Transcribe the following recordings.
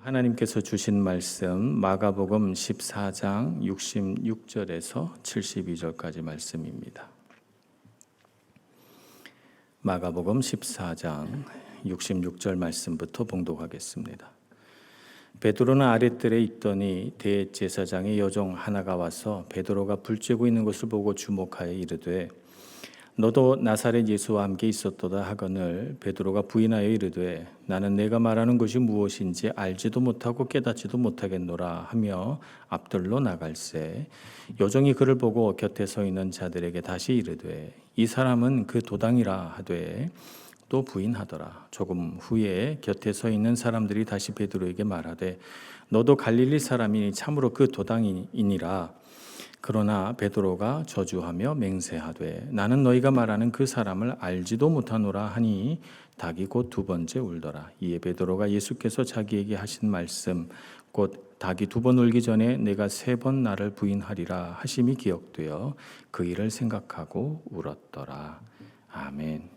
하나님께서 주신 말씀 마가복음 14장 66절에서 72절까지 말씀입니다. 마가복음 14장 66절 말씀부터 봉독하겠습니다. 베드로는 아랫뜰에 있더니 대제사장의 여종 하나가 와서 베드로가 불 쬐고 있는 것을 보고 주목하여 이르되 너도 나사렛 예수와 함께 있었도다 하거늘 베드로가 부인하여 이르되 나는 내가 말하는 것이 무엇인지 알지도 못하고 깨닫지도 못하겠노라 하며 앞들로 나갈새 여종이 그를 보고 곁에 서 있는 자들에게 다시 이르되 이 사람은 그 도당이라 하되 또 부인하더라. 조금 후에 곁에 서 있는 사람들이 다시 베드로에게 말하되 너도 갈릴리 사람이니 참으로 그 도당이니라. 그러나 베드로가 저주하며 맹세하되 나는 너희가 말하는 그 사람을 알지도 못하노라 하니 닭이 곧 두 번째 울더라. 이에 베드로가 예수께서 자기에게 하신 말씀 곧 닭이 두 번 울기 전에 내가 세 번 나를 부인하리라 하심이 기억되어 그 일을 생각하고 울었더라. 아멘.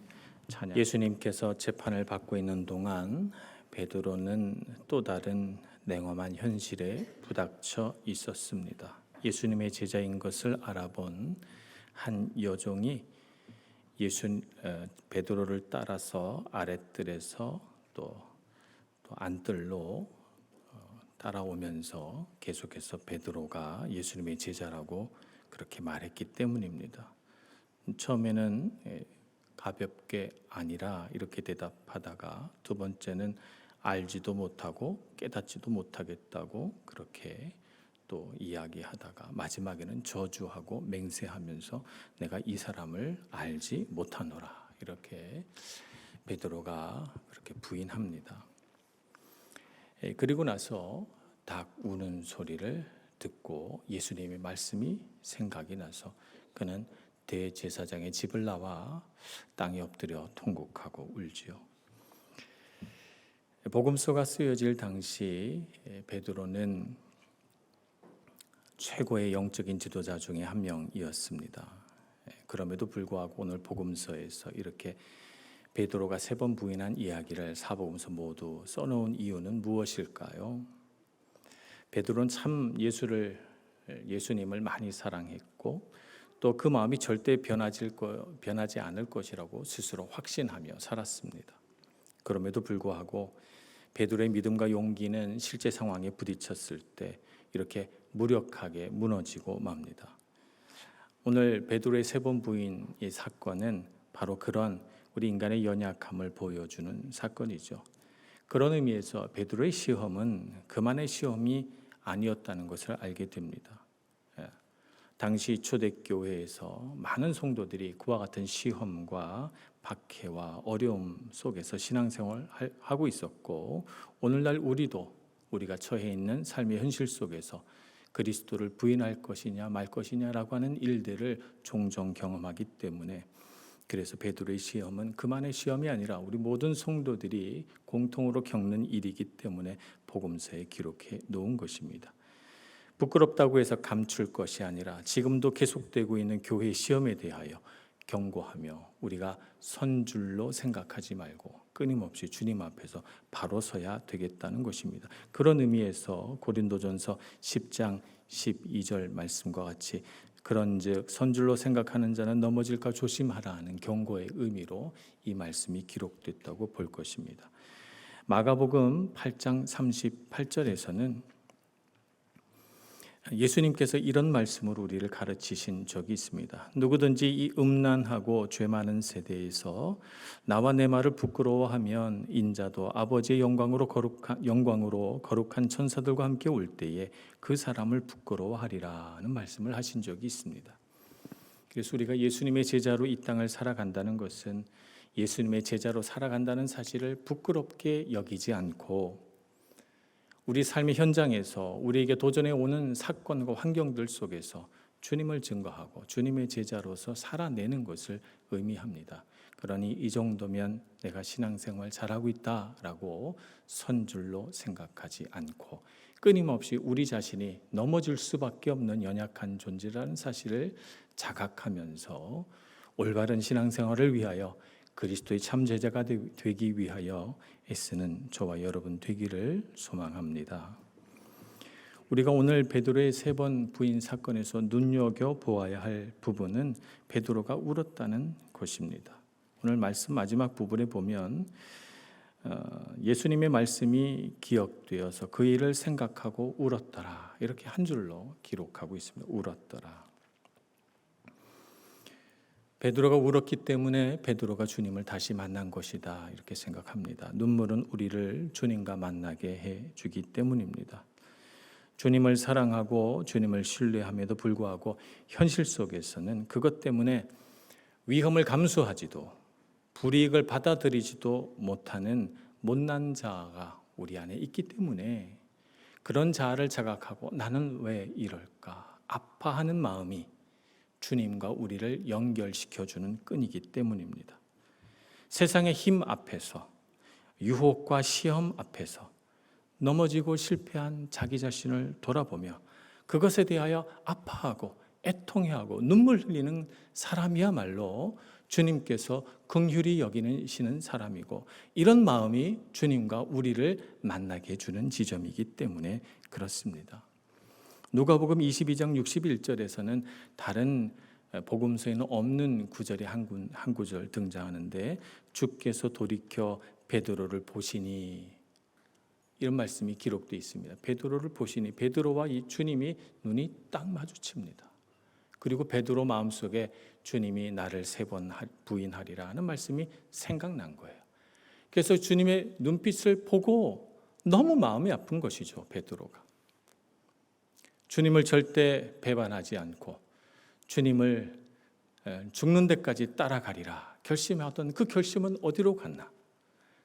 예수님께서 재판을 받고 있는 동안 베드로는 또 다른 냉엄한 현실에 부닥쳐 있었습니다. 예수님의 제자인 것을 알아본 한 여종이 베드로를 따라서 아랫뜰에서 또 안뜰로 따라오면서 계속해서 베드로가 예수님의 제자라고 그렇게 말했기 때문입니다. 처음에는 가볍게 아니라 이렇게 대답하다가 두 번째는 알지도 못하고 깨닫지도 못하겠다고 그렇게 또 이야기하다가 마지막에는 저주하고 맹세하면서 내가 이 사람을 알지 못하노라 이렇게 베드로가 그렇게 부인합니다. 그리고 나서 닭 우는 소리를 듣고 예수님의 말씀이 생각이 나서 그는 대제사장의 집을 나와 땅에 엎드려 통곡하고 울지요. 복음서가 쓰여질 당시 베드로는 최고의 영적인 지도자 중에 한 명이었습니다. 그럼에도 불구하고 오늘 복음서에서 이렇게 베드로가 세 번 부인한 이야기를 사복음서 모두 써놓은 이유는 무엇일까요? 베드로는 참 예수님을 많이 사랑했고 또 그 마음이 절대 변하지 않을 것이라고 스스로 확신하며 살았습니다. 그럼에도 불구하고 베드로의 믿음과 용기는 실제 상황에 부딪혔을 때 이렇게 무력하게 무너지고 맙니다. 오늘 베드로의 세 번 부인의 사건은 바로 그런 우리 인간의 연약함을 보여주는 사건이죠. 그런 의미에서 베드로의 시험은 그만의 시험이 아니었다는 것을 알게 됩니다. 당시 초대교회에서 많은 성도들이 그와 같은 시험과 박해와 어려움 속에서 신앙생활을 하고 있었고 오늘날 우리가 처해 있는 삶의 현실 속에서 그리스도를 부인할 것이냐 말 것이냐라고 하는 일들을 종종 경험하기 때문에 그래서 베드로의 시험은 그만의 시험이 아니라 우리 모든 성도들이 공통으로 겪는 일이기 때문에 복음서에 기록해 놓은 것입니다. 부끄럽다고 해서 감출 것이 아니라 지금도 계속되고 있는 교회의 시험에 대하여 경고하며 우리가 선줄로 생각하지 말고 끊임없이 주님 앞에서 바로 서야 되겠다는 것입니다. 그런 의미에서 고린도전서 10장 12절 말씀과 같이 그런즉 선줄로 생각하는 자는 넘어질까 조심하라 하는 경고의 의미로 이 말씀이 기록됐다고 볼 것입니다. 마가복음 8장 38절에서는 예수님께서 이런 말씀으로 우리를 가르치신 적이 있습니다. 누구든지 이 음란하고 죄 많은 세대에서 나와 내 말을 부끄러워하면 인자도 아버지의 영광으로 거룩한 천사들과 함께 올 때에 그 사람을 부끄러워하리라는 말씀을 하신 적이 있습니다. 그래서 우리가 예수님의 제자로 이 땅을 살아간다는 것은 예수님의 제자로 살아간다는 사실을 부끄럽게 여기지 않고 우리 삶의 현장에서 우리에게 도전해 오는 사건과 환경들 속에서 주님을 증거하고 주님의 제자로서 살아내는 것을 의미합니다. 그러니 이 정도면 내가 신앙생활 잘하고 있다라고 선줄로 생각하지 않고 끊임없이 우리 자신이 넘어질 수밖에 없는 연약한 존재라는 사실을 자각하면서 올바른 신앙생활을 위하여 그리스도의 참 제자가 되기 위하여 애쓰는 저와 여러분 되기를 소망합니다. 우리가 오늘 베드로의 3번 부인 사건에서 눈여겨보아야 할 부분은 베드로가 울었다는 것입니다. 오늘 말씀 마지막 부분에 보면 예수님의 말씀이 기억되어서 그 일을 생각하고 울었더라, 이렇게 한 줄로 기록하고 있습니다. 울었더라. 베드로가 울었기 때문에 베드로가 주님을 다시 만난 것이다, 이렇게 생각합니다. 눈물은 우리를 주님과 만나게 해주기 때문입니다. 주님을 사랑하고 주님을 신뢰함에도 불구하고 현실 속에서는 그것 때문에 위험을 감수하지도 불이익을 받아들이지도 못하는 못난 자아가 우리 안에 있기 때문에 그런 자아를 자각하고 나는 왜 이럴까 아파하는 마음이 주님과 우리를 연결시켜주는 끈이기 때문입니다. 세상의 힘 앞에서, 유혹과 시험 앞에서 넘어지고 실패한 자기 자신을 돌아보며 그것에 대하여 아파하고 애통해하고 눈물 흘리는 사람이야말로 주님께서 긍휼히 여기시는 사람이고, 이런 마음이 주님과 우리를 만나게 해주는 지점이기 때문에 그렇습니다. 누가복음 22장 61절에서는 다른 복음서에는 없는 구절이 한 구절 등장하는데, 주께서 돌이켜 베드로를 보시니, 이런 말씀이 기록되어 있습니다. 베드로를 보시니, 베드로와 이 주님이 눈이 딱 마주칩니다. 그리고 베드로 마음속에 주님이 나를 3번 부인하리라 하는 말씀이 생각난 거예요. 그래서 주님의 눈빛을 보고 너무 마음이 아픈 것이죠, 베드로가. 주님을 절대 배반하지 않고 주님을 죽는 데까지 따라가리라 결심하던 그 결심은 어디로 갔나?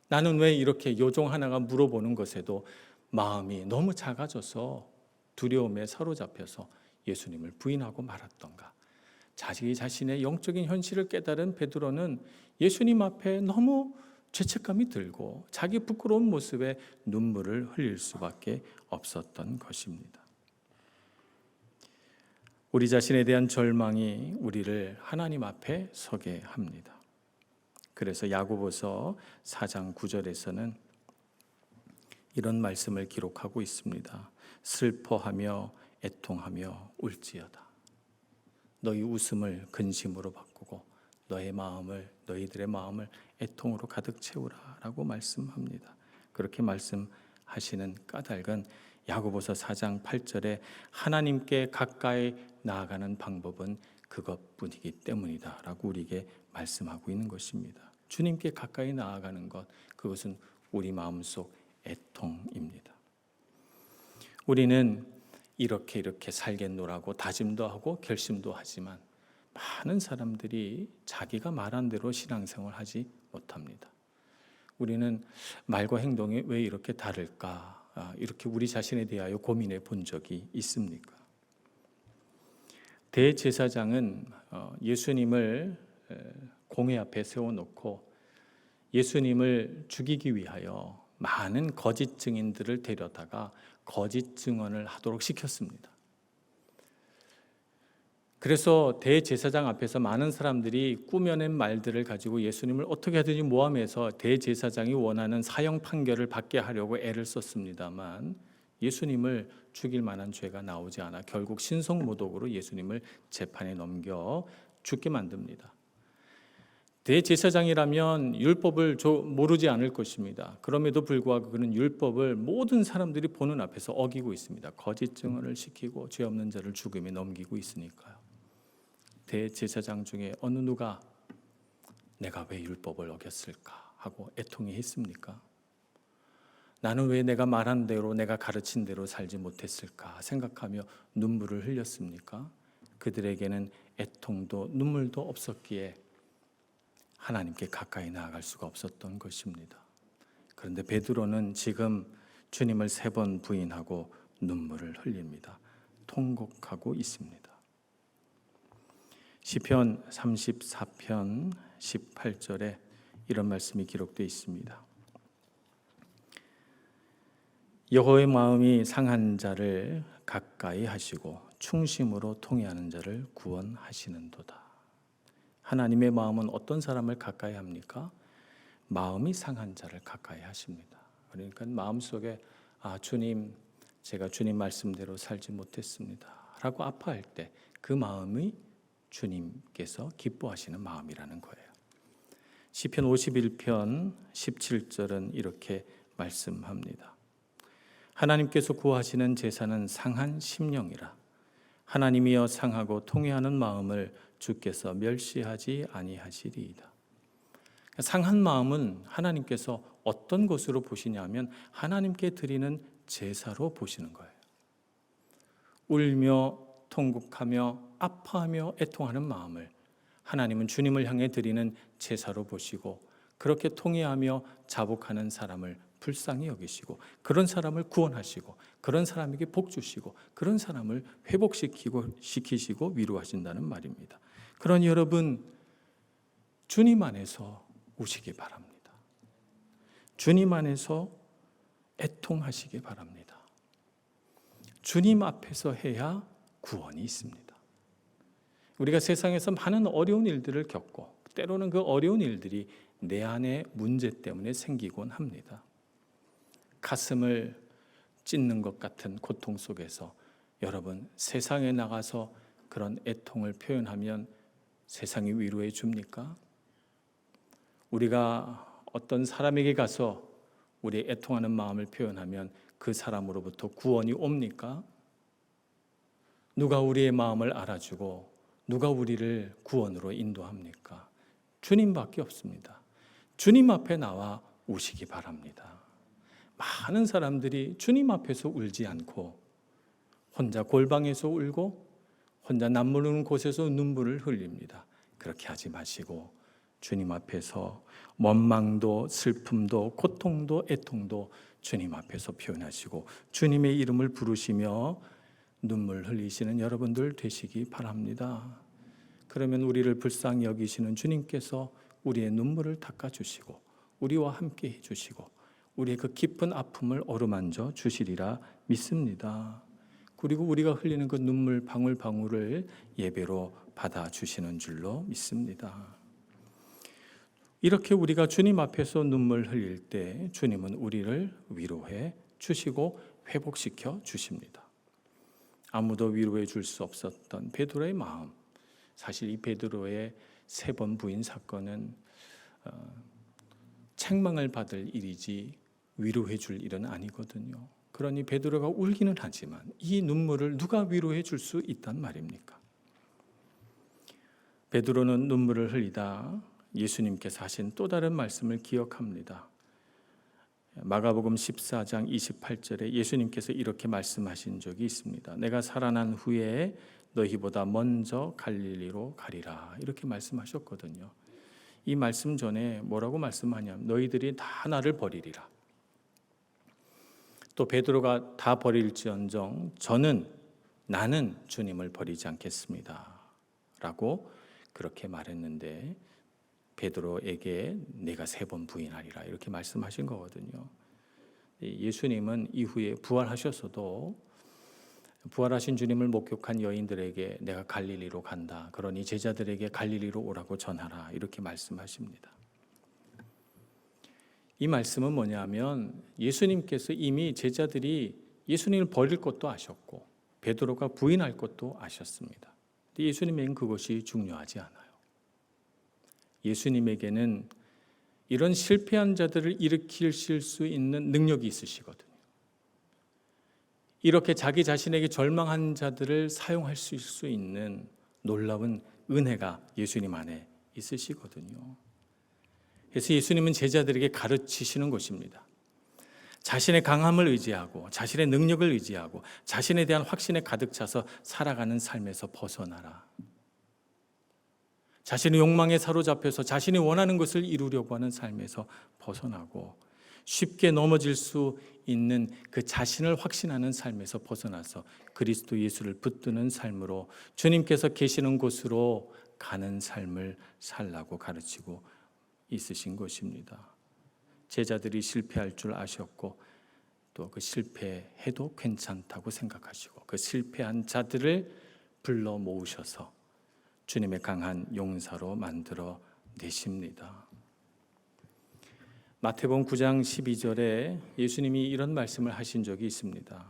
나는 왜 이렇게 요종 하나가 물어보는 것에도 마음이 너무 작아져서 두려움에 사로잡혀서 예수님을 부인하고 말았던가? 자기 자신의 영적인 현실을 깨달은 베드로는 예수님 앞에 너무 죄책감이 들고 자기 부끄러운 모습에 눈물을 흘릴 수밖에 없었던 것입니다. 우리 자신에 대한 절망이 우리를 하나님 앞에 서게 합니다. 그래서 야고보서 4장 9절에서는 이런 말씀을 기록하고 있습니다. 슬퍼하며 애통하며 울지어다. 너희 웃음을 근심으로 바꾸고 너희들의 마음을 애통으로 가득 채우라 라고 말씀합니다. 그렇게 말씀하시는 까닭은 야고보서 4장 8절에 하나님께 가까이 나아가는 방법은 그것뿐이기 때문이다 라고 우리에게 말씀하고 있는 것입니다. 주님께 가까이 나아가는 것, 그것은 우리 마음속 애통입니다. 우리는 이렇게 살겠노라고 다짐도 하고 결심도 하지만 많은 사람들이 자기가 말한 대로 신앙생활을 하지 못합니다. 우리는 말과 행동이 왜 이렇게 다를까? 이렇게 우리 자신에 대하여 고민해 본 적이 있습니까? 대제사장은 예수님을 공회 앞에 세워놓고 예수님을 죽이기 위하여 많은 거짓 증인들을 데려다가 거짓 증언을 하도록 시켰습니다. 그래서 대제사장 앞에서 많은 사람들이 꾸며낸 말들을 가지고 예수님을 어떻게 하든지 모함해서 대제사장이 원하는 사형 판결을 받게 하려고 애를 썼습니다만 예수님을 죽일 만한 죄가 나오지 않아 결국 신성모독으로 예수님을 재판에 넘겨 죽게 만듭니다. 대제사장이라면 율법을 모르지 않을 것입니다. 그럼에도 불구하고 그는 율법을 모든 사람들이 보는 앞에서 어기고 있습니다. 거짓 증언을 시키고 죄 없는 자를 죽음에 넘기고 있으니까요. 대제사장 중에 어느 누가 내가 왜 율법을 어겼을까 하고 애통해 했습니까? 나는 왜 내가 말한 대로 내가 가르친 대로 살지 못했을까 생각하며 눈물을 흘렸습니까? 그들에게는 애통도 눈물도 없었기에 하나님께 가까이 나아갈 수가 없었던 것입니다. 그런데 베드로는 지금 주님을 3번 부인하고 눈물을 흘립니다. 통곡하고 있습니다. 시편 34편 18절에 이런 말씀이 기록되어 있습니다. 여호와의 마음이 상한 자를 가까이 하시고 충심으로 통회하는 자를 구원하시는도다. 하나님의 마음은 어떤 사람을 가까이 합니까? 마음이 상한 자를 가까이 하십니다. 그러니까 마음속에 주님, 제가 주님 말씀대로 살지 못했습니다 라고 아파할 때 그 마음이 주님께서 기뻐하시는 마음이라는 거예요. 시편 51편 17절은 이렇게 말씀합니다. 하나님께서 구하시는 제사는 상한 심령이라. 하나님이여 상하고 통회하는 마음을 주께서 멸시하지 아니하시리이다. 상한 마음은 하나님께서 어떤 것으로 보시냐면 하나님께 드리는 제사로 보시는 거예요. 울며 통곡하며 아파하며 애통하는 마음을 하나님은 주님을 향해 드리는 제사로 보시고, 그렇게 통회하며 자복하는 사람을 불쌍히 여기시고, 그런 사람을 구원하시고, 그런 사람에게 복 주시고, 그런 사람을 회복시키시고 위로하신다는 말입니다. 그러니 여러분, 주님 안에서 우시기 바랍니다. 주님 안에서 애통하시기 바랍니다. 주님 앞에서 해야 구원이 있습니다. 우리가 세상에서 많은 어려운 일들을 겪고, 때로는 그 어려운 일들이 내 안의 문제 때문에 생기곤 합니다. 가슴을 찢는 것 같은 고통 속에서 여러분, 세상에 나가서 그런 애통을 표현하면 세상이 위로해 줍니까? 우리가 어떤 사람에게 가서 우리의 애통하는 마음을 표현하면 그 사람으로부터 구원이 옵니까? 누가 우리의 마음을 알아주고 누가 우리를 구원으로 인도합니까? 주님밖에 없습니다. 주님 앞에 나와 우시기 바랍니다. 많은 사람들이 주님 앞에서 울지 않고 혼자 골방에서 울고 혼자 남모르는 곳에서 눈물을 흘립니다. 그렇게 하지 마시고 주님 앞에서 원망도 슬픔도 고통도 애통도 주님 앞에서 표현하시고 주님의 이름을 부르시며 눈물 흘리시는 여러분들 되시기 바랍니다. 그러면 우리를 불쌍히 여기시는 주님께서 우리의 눈물을 닦아주시고 우리와 함께 해주시고 우리의 그 깊은 아픔을 어루만져 주시리라 믿습니다. 그리고 우리가 흘리는 그 눈물 방울방울을 예배로 받아주시는 줄로 믿습니다. 이렇게 우리가 주님 앞에서 눈물 흘릴 때 주님은 우리를 위로해 주시고 회복시켜 주십니다. 아무도 위로해 줄 수 없었던 베드로의 마음, 사실 이 베드로의 3번 부인 사건은 책망을 받을 일이지 위로해 줄 일은 아니거든요. 그러니 베드로가 울기는 하지만 이 눈물을 누가 위로해 줄 수 있단 말입니까? 베드로는 눈물을 흘리다 예수님께서 하신 또 다른 말씀을 기억합니다. 마가복음 14장 28절에 예수님께서 이렇게 말씀하신 적이 있습니다. 내가 살아난 후에 너희보다 먼저 갈릴리로 가리라, 이렇게 말씀하셨거든요. 이 말씀 전에 뭐라고 말씀하냐면 너희들이 다 나를 버리리라. 또 베드로가 다 버릴지언정 나는 주님을 버리지 않겠습니다 라고 그렇게 말했는데 베드로에게 내가 3번 부인하리라 이렇게 말씀하신 거거든요. 예수님은 이후에 부활하셨어도 부활하신 주님을 목격한 여인들에게 내가 갈릴리로 간다, 그러니 제자들에게 갈릴리로 오라고 전하라 이렇게 말씀하십니다. 이 말씀은 뭐냐면 예수님께서 이미 제자들이 예수님을 버릴 것도 아셨고 베드로가 부인할 것도 아셨습니다. 근데 예수님에게는 그것이 중요하지 않아요. 예수님에게는 이런 실패한 자들을 일으키실 수 있는 능력이 있으시거든요. 이렇게 자기 자신에게 절망한 자들을 사용할 수 있는 놀라운 은혜가 예수님 안에 있으시거든요. 그래서 예수님은 제자들에게 가르치시는 것입니다. 자신의 강함을 의지하고 자신의 능력을 의지하고 자신에 대한 확신에 가득 차서 살아가는 삶에서 벗어나라. 자신의 욕망에 사로잡혀서 자신이 원하는 것을 이루려고 하는 삶에서 벗어나고 쉽게 넘어질 수 있는 그 자신을 확신하는 삶에서 벗어나서 그리스도 예수를 붙드는 삶으로 주님께서 계시는 곳으로 가는 삶을 살라고 가르치고 있으신 것입니다. 제자들이 실패할 줄 아셨고 또 그 실패해도 괜찮다고 생각하시고 그 실패한 자들을 불러 모으셔서 주님의 강한 용사로 만들어 내십니다. 마태복음 9장 12절에 예수님이 이런 말씀을 하신 적이 있습니다.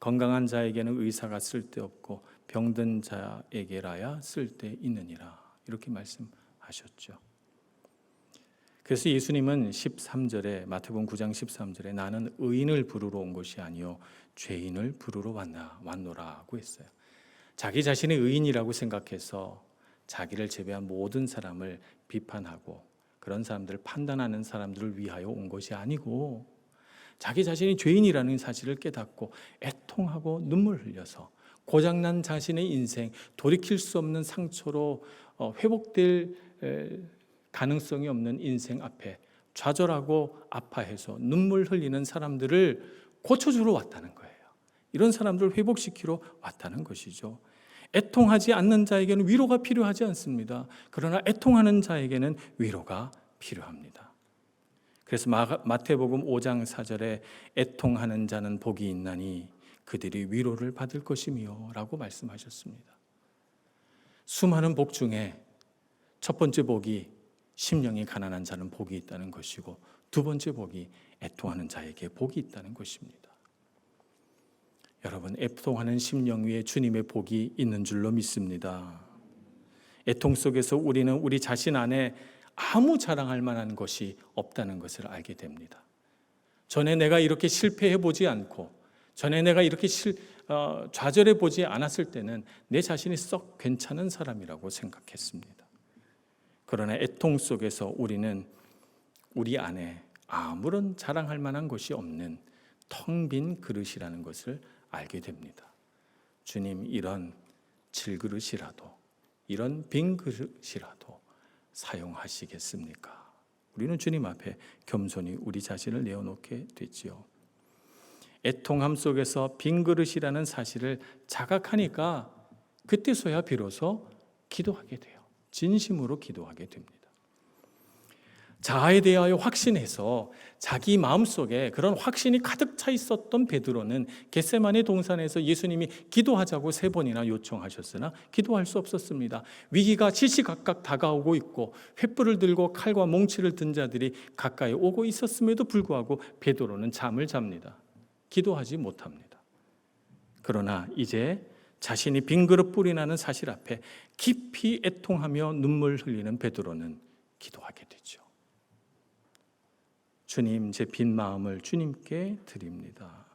건강한 자에게는 의사가 쓸데없고 병든 자에게라야 쓸데있느니라, 이렇게 말씀하셨죠. 그래서 예수님은 13절에, 마태복음 9장 13절에 나는 의인을 부르러 온 것이 아니요 죄인을 부르러 왔노라고 했어요. 자기 자신이 의인이라고 생각해서 자기를 제외한 모든 사람을 비판하고 그런 사람들을 판단하는 사람들을 위하여 온 것이 아니고, 자기 자신이 죄인이라는 사실을 깨닫고 애통하고 눈물 흘려서 고장난 자신의 인생, 돌이킬 수 없는 상처로 회복될 가능성이 없는 인생 앞에 좌절하고 아파해서 눈물 흘리는 사람들을 고쳐주러 왔다는 거예요. 이런 사람들을 회복시키러 왔다는 것이죠. 애통하지 않는 자에게는 위로가 필요하지 않습니다. 그러나 애통하는 자에게는 위로가 필요합니다. 그래서 마태복음 5장 4절에 애통하는 자는 복이 있나니 그들이 위로를 받을 것이며 라고 말씀하셨습니다. 수많은 복 중에 첫 번째 복이 심령이 가난한 자는 복이 있다는 것이고, 두 번째 복이 애통하는 자에게 복이 있다는 것입니다. 여러분, 애통하는 심령 위에 주님의 복이 있는 줄로 믿습니다. 애통 속에서 우리는 우리 자신 안에 아무 자랑할 만한 것이 없다는 것을 알게 됩니다. 전에 내가 이렇게 실패해 보지 않고, 전에 내가 이렇게 좌절해 보지 않았을 때는 내 자신이 썩 괜찮은 사람이라고 생각했습니다. 그러나 애통 속에서 우리는 우리 안에 아무런 자랑할 만한 것이 없는 텅 빈 그릇이라는 것을 알게 됩니다. 주님, 이런 질그릇이라도, 이런 빈 그릇이라도 사용하시겠습니까? 우리는 주님 앞에 겸손히 우리 자신을 내어놓게 되지요. 애통함 속에서 빈 그릇이라는 사실을 자각하니까 그때서야 비로소 기도하게 돼요. 진심으로 기도하게 됩니다. 자아에 대하여 확신해서 자기 마음속에 그런 확신이 가득 차 있었던 베드로는 겟세마네 동산에서 예수님이 기도하자고 3번이나 요청하셨으나 기도할 수 없었습니다. 위기가 시시각각 다가오고 있고 횃불을 들고 칼과 몽치를 든 자들이 가까이 오고 있었음에도 불구하고 베드로는 잠을 잡니다. 기도하지 못합니다. 그러나 이제 자신이 빈그릇 뿔이 나는 사실 앞에 깊이 애통하며 눈물 흘리는 베드로는 기도하게 되죠. 주님, 제 빈 마음을 주님께 드립니다.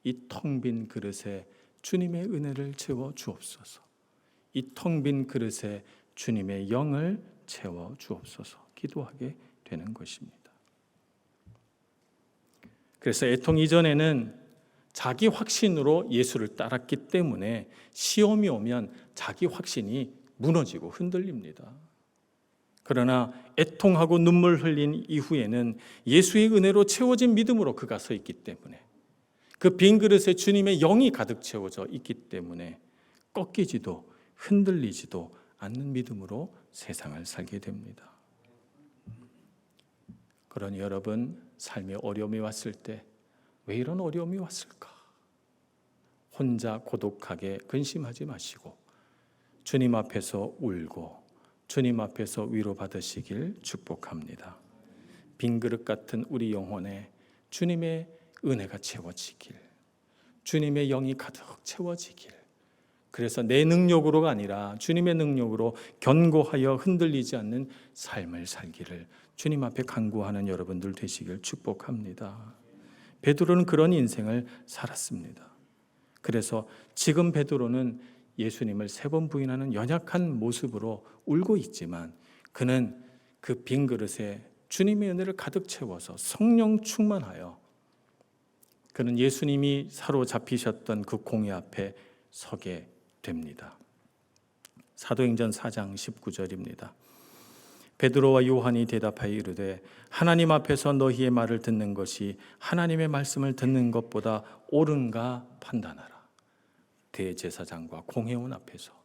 이 텅 빈 그릇에 주님의 은혜를 채워 주옵소서. 이 텅 빈 그릇에 주님의 영을 채워 주옵소서. 기도하게 되는 것입니다. 그래서 애통 이전에는 자기 확신으로 예수를 따랐기 때문에 시험이 오면 자기 확신이 무너지고 흔들립니다. 그러나 애통하고 눈물 흘린 이후에는 예수의 은혜로 채워진 믿음으로 그가 서 있기 때문에, 그 빈 그릇에 주님의 영이 가득 채워져 있기 때문에 꺾이지도 흔들리지도 않는 믿음으로 세상을 살게 됩니다. 그러니 여러분, 삶에 어려움이 왔을 때 왜 이런 어려움이 왔을까? 혼자 고독하게 근심하지 마시고 주님 앞에서 울고 주님 앞에서 위로받으시길 축복합니다. 빈 그릇 같은 우리 영혼에 주님의 은혜가 채워지길, 주님의 영이 가득 채워지길, 그래서 내 능력으로가 아니라 주님의 능력으로 견고하여 흔들리지 않는 삶을 살기를 주님 앞에 간구하는 여러분들 되시길 축복합니다. 베드로는 그런 인생을 살았습니다. 그래서 지금 베드로는 예수님을 3번 부인하는 연약한 모습으로 울고 있지만, 그는 그 빈 그릇에 주님의 은혜를 가득 채워서 성령 충만하여 그는 예수님이 사로잡히셨던 그 공의 앞에 서게 됩니다. 사도행전 4장 19절입니다. 베드로와 요한이 대답하여 이르되 하나님 앞에서 너희의 말을 듣는 것이 하나님의 말씀을 듣는 것보다 옳은가 판단하라. 대제사장과 공회원 앞에서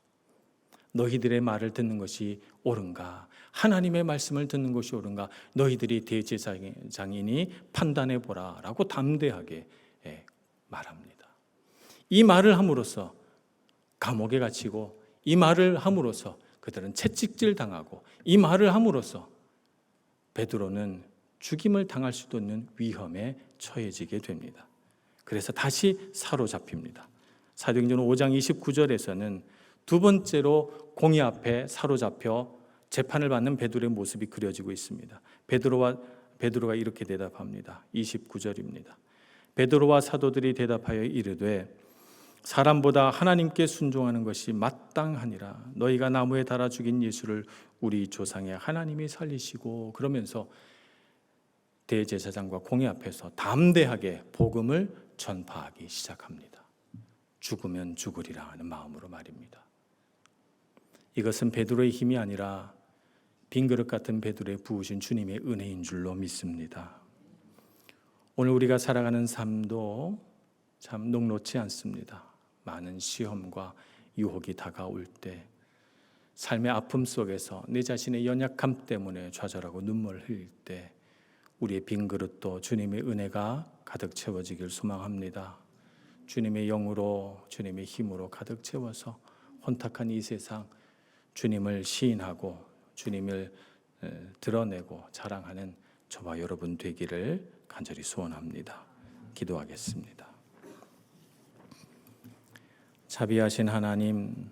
너희들의 말을 듣는 것이 옳은가, 하나님의 말씀을 듣는 것이 옳은가, 너희들이 대제사장이니 판단해 보라 라고 담대하게 말합니다. 이 말을 함으로써 감옥에 갇히고 이 말을 함으로써 그들은 채찍질 당하고 이 말을 함으로써 베드로는 죽임을 당할 수도 있는 위험에 처해지게 됩니다. 그래서 다시 사로잡힙니다. 사도행전 5장 29절에서는 두 번째로 공의 앞에 사로잡혀 재판을 받는 베드로의 모습이 그려지고 있습니다. 베드로가 이렇게 대답합니다. 29절입니다. 베드로와 사도들이 대답하여 이르되 사람보다 하나님께 순종하는 것이 마땅하니라. 너희가 나무에 달아 죽인 예수를 우리 조상의 하나님이 살리시고, 그러면서 대제사장과 공의 앞에서 담대하게 복음을 전파하기 시작합니다. 죽으면 죽으리라 하는 마음으로 말입니다. 이것은 베드로의 힘이 아니라 빈 그릇 같은 베드로에 부으신 주님의 은혜인 줄로 믿습니다. 오늘 우리가 살아가는 삶도 참 녹록지 않습니다. 많은 시험과 유혹이 다가올 때, 삶의 아픔 속에서 내 자신의 연약함 때문에 좌절하고 눈물을 흘릴 때 우리의 빈 그릇도 주님의 은혜가 가득 채워지길 소망합니다. 주님의 영으로, 주님의 힘으로 가득 채워서 혼탁한 이 세상 주님을 시인하고 주님을 드러내고 자랑하는 저와 여러분 되기를 간절히 소원합니다. 기도하겠습니다. 자비하신 하나님,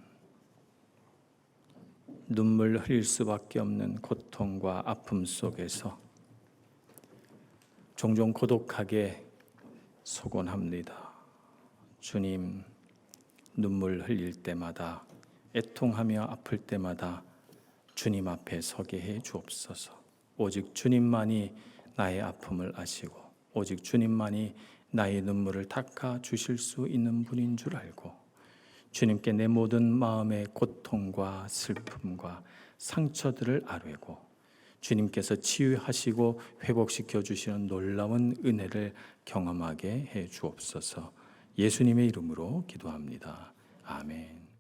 눈물 흘릴 수밖에 없는 고통과 아픔 속에서 종종 고독하게 소곤합니다. 주님, 눈물 흘릴 때마다, 애통하며 아플 때마다 주님 앞에 서게 해 주옵소서. 오직 주님만이 나의 아픔을 아시고 오직 주님만이 나의 눈물을 닦아 주실 수 있는 분인 줄 알고 주님께 내 모든 마음의 고통과 슬픔과 상처들을 아뢰고 주님께서 치유하시고 회복시켜 주시는 놀라운 은혜를 경험하게 해 주옵소서. 예수님의 이름으로 기도합니다. 아멘.